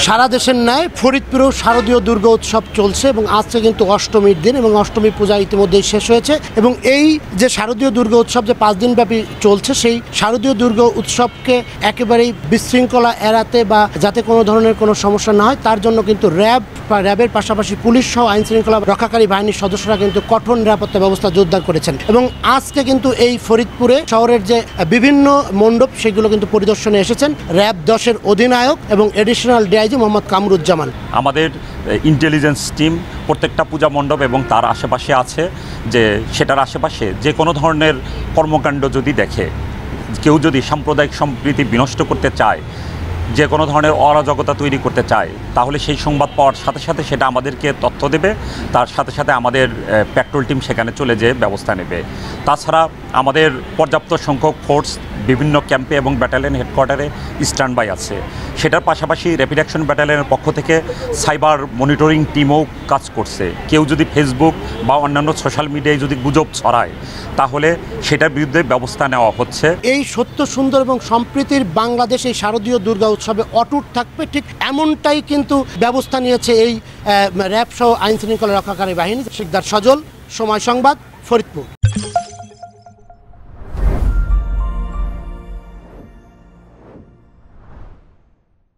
সারা দেশের ন্যায় ফরিদপুরেও শারদীয় দুর্গা উৎসব চলছে এবং আজকে কিন্তু অষ্টমীর দিন এবং অষ্টমী পূজা ইতিমধ্যেই শেষ হয়েছে এবং এই যে শারদীয় দুর্গা উৎসব যে 5 দিন ব্যাপী চলছে সেই শারদীয় দুর্গা উৎসবকে একেবারেই বিশৃঙ্খলা এড়াতে বা যাতে কোনো ধরনের কোনো সমস্যা না হয় তার জন্য কিন্তু র্যাবের পাশাপাশি পুলিশ সহ আইন শৃঙ্খলা রক্ষাকারী বাহিনীর সদস্যরা কিন্তু কঠোর নিরাপত্তা ব্যবস্থা জোরদার করেছেন এবং আজকে কিন্তু এই ফরিদপুরে শহরের যে বিভিন্ন মণ্ডপ সেগুলো কিন্তু পরিদর্শনে এসেছেন র্যাব 10-এর অধিনায়ক এবং এডিশনাল ডিআইজি মোহাম্মদ কামরুজ্জামান। আমাদের ইন্টেলিজেন্স টিম প্রত্যেকটা পূজা মণ্ডপ এবং তার আশেপাশে আছে, যে সেটার আশেপাশে যে কোনো ধরনের কর্মকাণ্ড যদি দেখে, কেউ যদি সাম্প্রদায়িক সম্প্রীতি বিনষ্ট করতে চায়, যে কোনো ধরনের অরাজকতা তৈরি করতে চায়, তাহলে সেই সংবাদ পাওয়ার সাথে সাথে সেটা আমাদেরকে তথ্য দেবে, তার সাথে সাথে আমাদের পেট্রোল টিম সেখানে চলে যেয়ে ব্যবস্থা নেবে। তাছাড়া আমাদের পর্যাপ্ত সংখ্যক ফোর্স বিভিন্ন ক্যাম্পে এবং ব্যাটালিয়ন হেডকোয়ার্টারে স্ট্যান্ড বাই আছে। সেটার পাশাপাশি র্যাপিড অ্যাকশন ব্যাটালিয়নের পক্ষ থেকে সাইবার মনিটরিং টিমও কাজ করছে। কেউ যদি ফেসবুক বা অন্যান্য সোশ্যাল মিডিয়ায় যদি গুজব ছড়ায় তাহলে সেটার বিরুদ্ধে ব্যবস্থা নেওয়া হচ্ছে। এই সত্য সুন্দর এবং সম্প্রীতির বাংলাদেশ এই শারদীয় দুর্গা উৎসবে অটুট থাকবে, ঠিক এমনটাই কিন্তু ব্যবস্থা নিয়েছে এই র্যাব সহ আইন শৃঙ্খলা রক্ষাকারী বাহিনী। শিকদার সজল, সময় সংবাদ, ফরিদপুর।